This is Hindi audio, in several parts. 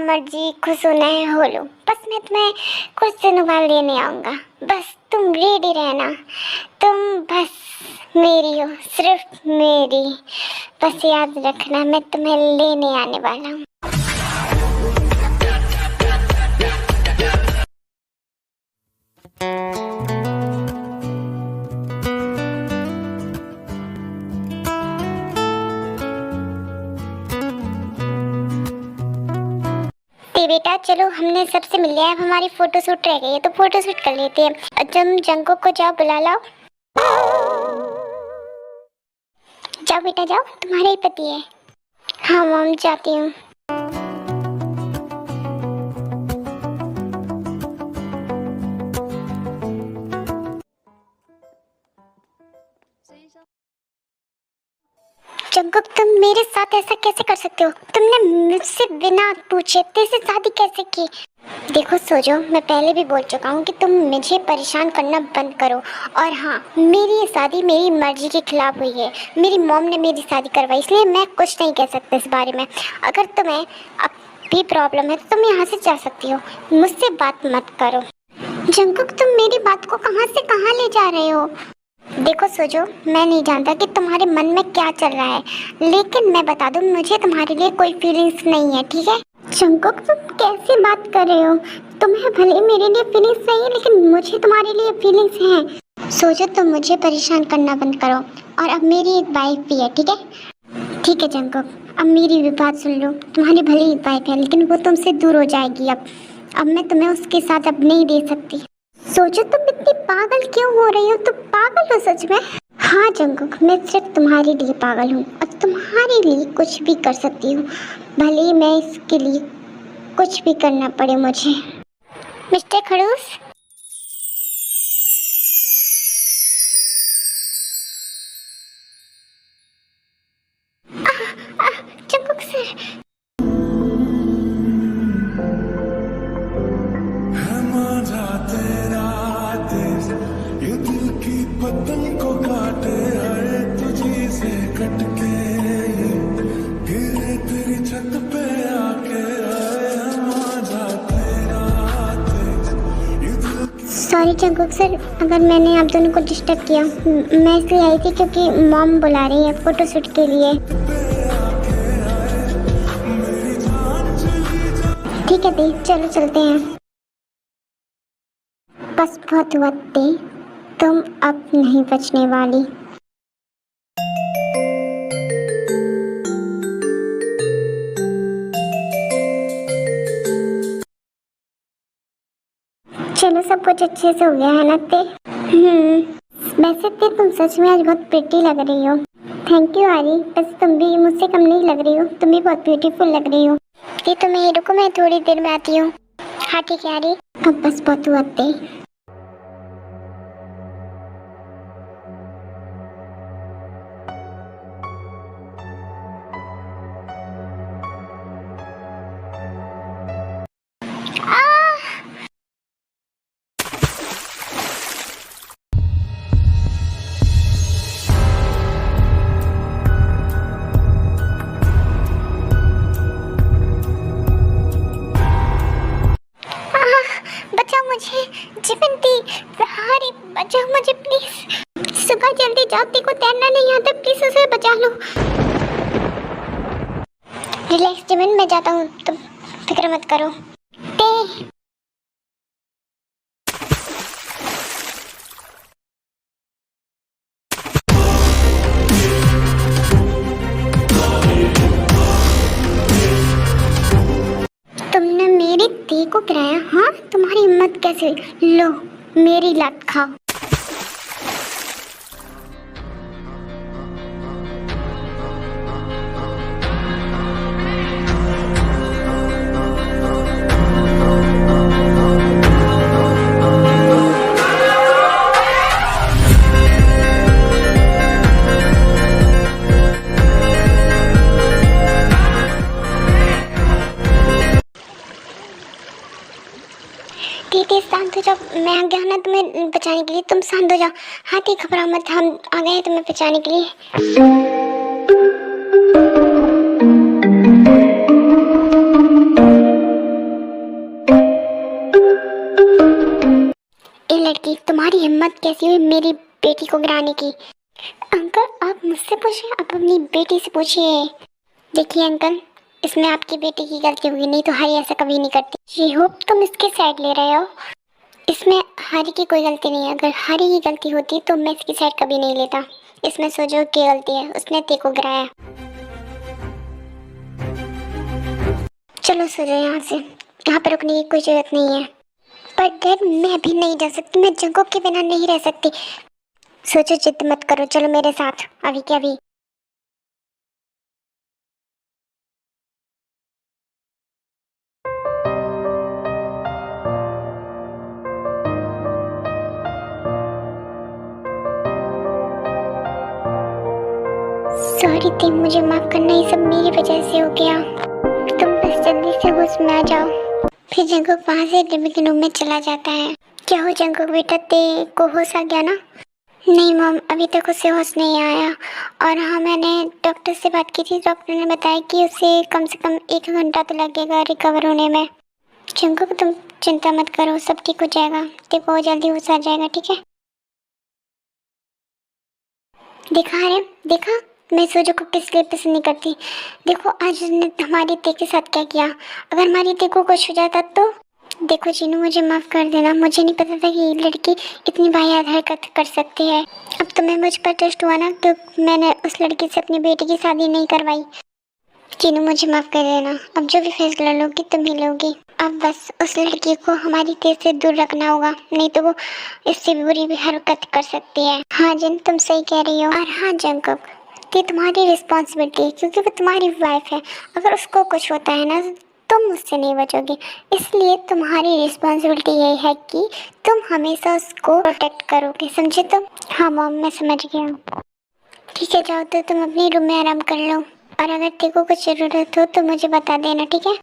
मर्जी खुश होना है हो लो, बस मैं तुम्हें कुछ दिनों बाद लेने आऊँगा। बस तुम रेडी रहना, तुम बस मेरी हो, सिर्फ मेरी। बस याद रखना मैं तुम्हें लेने आने वाला हूँ। बेटा चलो, हमने सबसे मिल लिया, अब हमारी फोटो शूट रह गई है तो फोटो शूट कर लेते हैं। तुम जंगकुक को जाओ बुला लाओ। जाओ बेटा जाओ, तुम्हारे ही पति है। हाँ मॉम जाती हूँ। जंगकुक तुम मेरे साथ ऐसा कैसे कर सकते हो? तुमने मुझसे बिना पूछे से शादी कैसे की? देखो सोजो, मैं पहले भी बोल चुका हूँ कि तुम मुझे परेशान करना बंद करो। और हाँ, मेरी ये शादी मेरी मर्जी के खिलाफ हुई है। मेरी मॉम ने मेरी शादी करवाई, इसलिए मैं कुछ नहीं कह सकता इस बारे में। अगर तुम्हें अब भी प्रॉब्लम है तो तुम यहाँ से जा सकती हो, मुझसे बात मत करो। जंगकुक तुम मेरी बात को कहाँ से कहाँ ले जा रहे हो? देखो सोजो, मैं नहीं जानता कि तुम्हारे मन में क्या चल रहा है, लेकिन मैं बता दूं, मुझे तुम्हारे लिए कोई फीलिंग्स नहीं है, ठीक है? जंगकुक तुम कैसे बात कर रहे हो? तुम्हें भले मेरे लिए फीलिंग्स नहीं है, लेकिन मुझे तुम्हारे लिए फीलिंग्स हैं। सोचो, तुम मुझे परेशान करना बंद करो। और अब मेरी एक वाइफ भी है, ठीक है? ठीक है जंगकुक, अब मेरी भी बात सुन लो। तुम्हारी भले ही वाइफ है, लेकिन वो तुमसे दूर हो जाएगी। अब मैं तुम्हें उसके साथ अब नहीं दे सकती। सोचो, तुम इतनी पागल क्यों हो रही हो? तुम पागल हो सच में? हाँ जंगकुक, मैं सिर्फ तुम्हारे लिए पागल हूँ और तुम्हारे लिए कुछ भी कर सकती हूँ, भले ही मैं इसके लिए कुछ भी करना पड़े मुझे। मिस्टर खड़ूस, जंगकुक सर। पतंग को काटे आए तुझी से कटके, गिरे तेरी छत पे आके आए सॉरी जंगकुक सर, अगर मैंने आप दोनों को डिस्टर्ब किया। मैं इसलिए आई थी क्योंकि मॉम बुला रही है फोटोशूट के लिए। ठीक है दी, चलो चलते हैं। बस बहुत हुआ दी, तुम अब नहीं बचने वाली। चलो, सब कुछ अच्छे से हो गया है ना ते? वैसे ते तुम सच में आज बहुत प्रिटी लग रही हो। थैंक यू आरी, बस तुम भी मुझसे कम नहीं लग रही हो, तुम भी बहुत ब्यूटीफुल लग रही हो। ये तुम्हें रुको, मैं थोड़ी देर में आती हूँ। हाँ ठीक है आरी, अब बस बहुत हुआ ते। मुझे जीवंती, प्रहारी, बचाओ मुझे प्लीज। सुबह जल्दी जाती को तैरना नहीं आता, प्लीज उसे बचा लो। रिलैक्स जिमिन, मैं जाता हूँ, तुम फिक्र मत करो। तुमने मेरी दी को गिराया? हाँ, तुम्हारी हिम्मत कैसे? लो मेरी लात खाओ। ठीक, शांत हो जाओ, मैं आ गया ना तुम्हें बचाने के लिए, तुम शांत हो जाओ। हाँ ठीक, घबराओ मत, हम आ गए हैं तुम्हें बचाने के लिए। लड़की, तुम्हारी हिम्मत कैसी हुई मेरी बेटी को गिराने की? अंकल आप मुझसे पूछिए, आप अपनी बेटी से पूछिए। देखिए अंकल, इसमें आपकी बेटी की गलती होगी, नहीं तो हरी ऐसा कभी नहीं करती। जी होप तुम इसके साइड ले रहे हो। इसमें हरी की कोई गलती नहीं है। अगर हरी की गलती होती तो मैं इसकी साइड कभी नहीं लेता। इसमें सोजो की गलती है, उसने तेको गिराया। चलो सोजो यहाँ से, यहाँ पर रुकने की कोई जरूरत नहीं है। पर डैड मैं अभी नहीं जा सकती, मैं जंगोक के बिना नहीं रह सकती। सोचो जिद मत करो, चलो मेरे साथ अभी के अभी। सॉरी थे, मुझे माफ करना, ये सब मेरी वजह से हो गया। तुम बस जल्दी से होश में आ जाओ। फिर जंगुक वहाँ से लिविंग रूम में चला जाता है। क्या हो जंगुक बेटा, ते को होश आ गया ना? नहीं मॉम, अभी तक उसे होश नहीं आया। और हाँ, मैंने डॉक्टर से बात की थी, डॉक्टर ने बताया कि उसे कम से कम 1 घंटा तो लगेगा रिकवर होने में। जंगुक तुम चिंता मत करो, सब ठीक हो जाएगा, देखो जल्दी होश आ जाएगा, ठीक है? देखा है, देखा मैं सोजो को किस लिए पसंद नहीं करती। देखो आज उसने हमारी ते के साथ क्या किया। अगर हमारी ते को कुछ हो जाता तो। देखो चीनू, मुझे माफ कर देना, मुझे नहीं पता था कि ये लड़की इतनी वाहियात हरकत कर सकती है। अब तुम्हें मुझ पर ट्रस्ट हुआ ना, तो मैंने उस लड़की से अपनी बेटी की शादी नहीं करवाई। चीनू मुझे माफ कर देना, अब जो भी फैसला लोगी तुम ही लोगी। अब बस उस लड़की को हमारी तेज से दूर रखना होगा, नहीं तो वो इससे भी बुरी भी हरकत कर सकती है। हाँ जिन, तुम सही कह रही हो। और हाँ जंगकुक, ये तुम्हारी रिस्पॉन्सिबिलिटी है, क्योंकि वो तुम्हारी वाइफ है। अगर उसको कुछ होता है ना, तुम मुझसे नहीं बचोगे। इसलिए तुम्हारी रिस्पॉन्सिबिलिटी यही है कि तुम हमेशा उसको प्रोटेक्ट करोगे, समझे तुम? हाँ मॉम, मैं समझ गया। ठीक है जाओ, तो तुम अपने रूम में आराम कर लो, और अगर तेरे को कुछ ज़रूरत हो तो मुझे बता देना, ठीक है?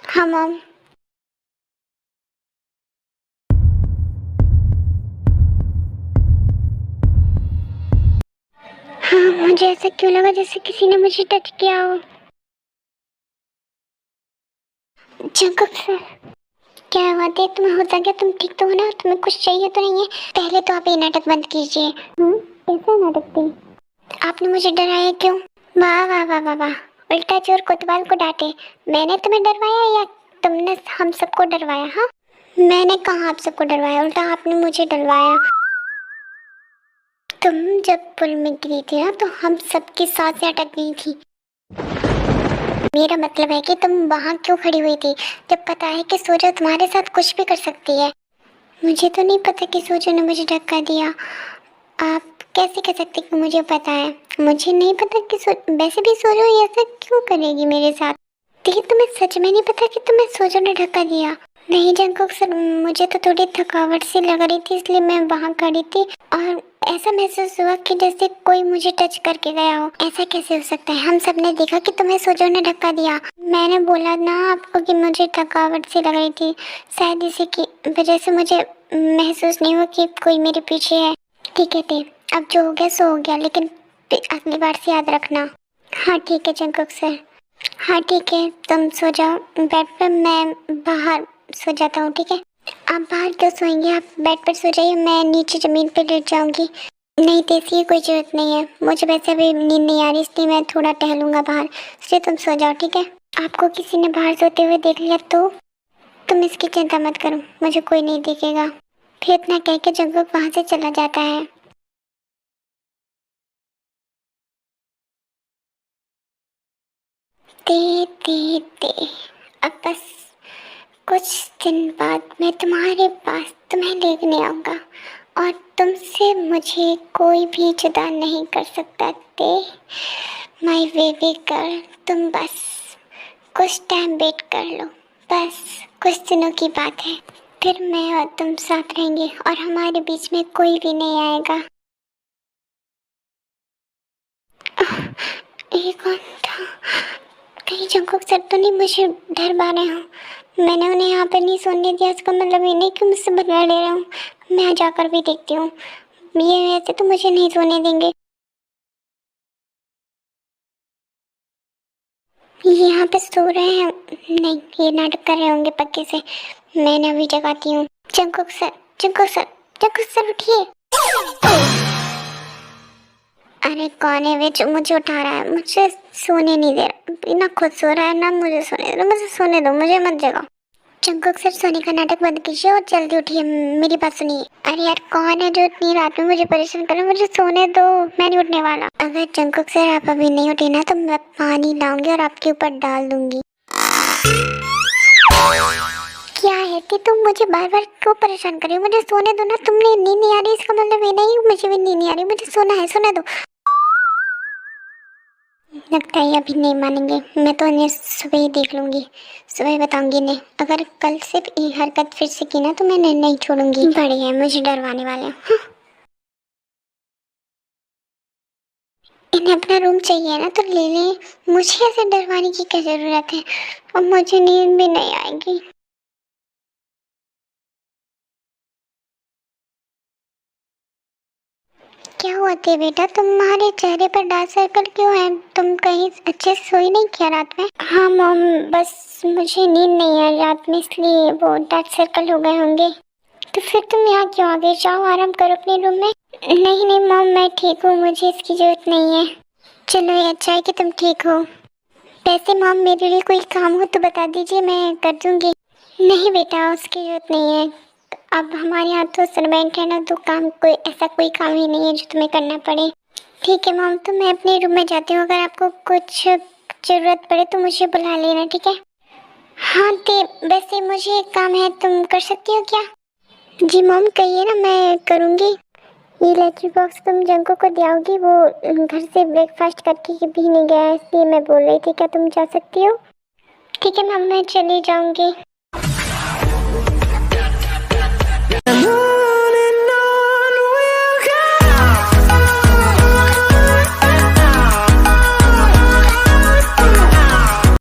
हाँ मॉम। हाँ, मुझे ऐसा क्यों लगा जैसे किसी ने मुझे टच किया हो। जंगकुक सर, क्या हुआ थे? तुम्हें होता क्या? तुम ठीक तो हो ना? तुम्हें कुछ चाहिए तो नहीं है? पहले तो आप ये नाटक बंद कीजिए। कैसा नाटक थी? आपने मुझे डराया क्यों? वाह वाह वाह वाह वाह, उल्टा चोर कोतवाल को डांटे। मैंने तुम्हें डरवाया या तुमने हम सबको डरवाया? हाँ, मैंने कहा आप सबको डरवाया, उल्टा आपने मुझे डरवाया। तुम जब पुल में गिरी थी ना, तो हम सबकी सांसें अटक गई थी। मेरा मतलब है कि तुम वहाँ क्यों खड़ी हुई थी, जब पता है कि सोजो तुम्हारे साथ कुछ भी कर सकती है? मुझे तो नहीं पता कि सोजो ने मुझे धक्का दिया। आप कैसे कह सकते कि मुझे पता है? मुझे नहीं पता कि वैसे भी सोजो ये ऐसा क्यों करेगी मेरे साथ। देखिए, तुम्हें सच में नहीं पता कि तुम्हें सोजो ने धक्का दिया? नहीं जंगकुक सर, मुझे तो थोड़ी थकावट सी लग रही थी, इसलिए मैं वहाँ खड़ी थी और ऐसा महसूस हुआ कि जैसे कोई मुझे टच करके गया हो। ऐसा कैसे हो सकता है? हम सब ने देखा कि तुम्हें सोजो ने धक्का दिया। मैंने बोला ना आपको कि मुझे थकावट सी लग रही थी, शायद इसी की वजह से मुझे महसूस नहीं हुआ कि कोई मेरे पीछे है। ठीक है थे, अब जो हो गया सो हो गया, लेकिन अगली बार से याद रखना। हाँ ठीक है जंगकुक सर। हाँ ठीक है, तुम सो जाओ बेड पर, मैं बाहर सो जाता हूँ, ठीक है? आप बाहर क्यों सोएंगे? आप बेड पर सो जाइए, मैं नीचे ज़मीन पर लेट जाऊंगी। नहीं तेजी की कोई ज़रूरत नहीं है, मुझे वैसे अभी नींद नहीं आ रही, इसलिए मैं थोड़ा टहलूंगा बाहर, इसलिए तुम सो जाओ, ठीक है? आपको किसी ने बाहर सोते हुए देख लिया तो? तुम इसकी चिंता मत करो, मुझे कोई नहीं देखेगा। फिर इतना कह के जंगकुक वहाँ से चला जाता है। ते ते ते, अब बस कुछ दिन बाद मैं तुम्हारे पास तुम्हें लेने आऊँगा, और तुमसे मुझे कोई भी जुदा नहीं कर सकता ते माय बेबी गर्ल। तुम बस कुछ टाइम वेट कर लो, बस कुछ दिनों की बात है, फिर मैं और तुम साथ रहेंगे और हमारे बीच में कोई भी नहीं आएगा। ये कौन था? कहीं जंगकुक सर तो नहीं मुझे डरवा रहे हो? मैंने उन्हें यहाँ पर नहीं सोने दिया, इसका मतलब ये नहीं कि मुझसे बदला ले रहा हूँ। मैं जाकर भी देखती हूँ, ये ऐसे तो मुझे नहीं सोने देंगे। ये यहाँ पे सो रहे हैं? नहीं, ये नाटक कर रहे होंगे पक्के से। मैंने अभी जगाती हूँ। Jungkook sir, Jungkook sir, Jungkook sir उठिए। अरे कौन है वे जो मुझे उठा रहा है? मुझे सोने नहीं दे रहा, ना खुद सो रहा है ना मुझे सोने दे रहा। मुझे सोने दो, मुझे मत जगाओ। जंकुक सर सोने का नाटक बंद कीजिए और जल्दी उठिए, मेरी बात सुनिए। अरे यार कौन है जो इतनी रात में मुझे परेशान कर रहा है? मुझे सोने दो, मैं नहीं उठने वाला। अगर जंकुक सर आप अभी नहीं उठे ना तो मैं पानी लाऊंगी और आपके ऊपर डाल दूंगी। क्या है कि तुम मुझे बार बार क्यों परेशान कर रही हो? मुझे सोने दो ना। तुमने नींद नहीं आ रही इसका मतलब ये नहीं मुझे भी नींद नहीं आ रही। मुझे सोना है, सोने दो। लगता है अभी नहीं मानेंगे। मैं तो इन्हें सुबह ही देख लूंगी, सुबह ही बताऊंगी इन्हें। अगर कल सिर्फ ये हरकत फिर से की ना तो मैं नहीं छोड़ूंगी। बड़े हैं मुझे डरवाने वाले हैं। इन्हें अपना रूम चाहिए ना तो ले लें, मुझे ऐसे डरवाने की क्या जरूरत है? अब मुझे नींद भी नहीं आएगी। क्या हुआ थे बेटा, तुम्हारे चेहरे पर डार्क सर्कल क्यों है? तुम कहीं अच्छे से सोई नहीं क्या रात में? हाँ मॉम, बस मुझे नींद नहीं आई रात में इसलिए वो डार्क सर्कल हो गए होंगे। तो फिर तुम यहाँ क्यों आ गए? जाओ आराम करो अपने रूम में। नहीं नहीं मॉम, मैं ठीक हूँ, मुझे इसकी जरूरत नहीं है। चलो ये अच्छा है कि तुम ठीक हो। वैसे मॉम मेरे लिए कोई काम हो तो बता दीजिए, मैं कर दूंगी। नहीं बेटा उसकी जरूरत नहीं है। अब हमारे यहाँ तो सर्वेंट है ना, तो काम कोई ऐसा कोई काम ही नहीं है जो तुम्हें करना पड़े। ठीक है मॉम, तो मैं अपने रूम में जाती हूँ। अगर आपको कुछ जरूरत पड़े तो मुझे बुला लेना, ठीक है? हाँ ते वैसे मुझे एक काम है, तुम कर सकती हो क्या? जी मॉम कहिए ना, मैं करूँगी। ये लंच बॉक्स तुम जंको को दियाओगी, वो घर से ब्रेकफास्ट करके भी नहीं गया इसलिए मैं बोल रही थी, क्या तुम जा सकती हो? ठीक है मैम, मैं चली जाऊँगी।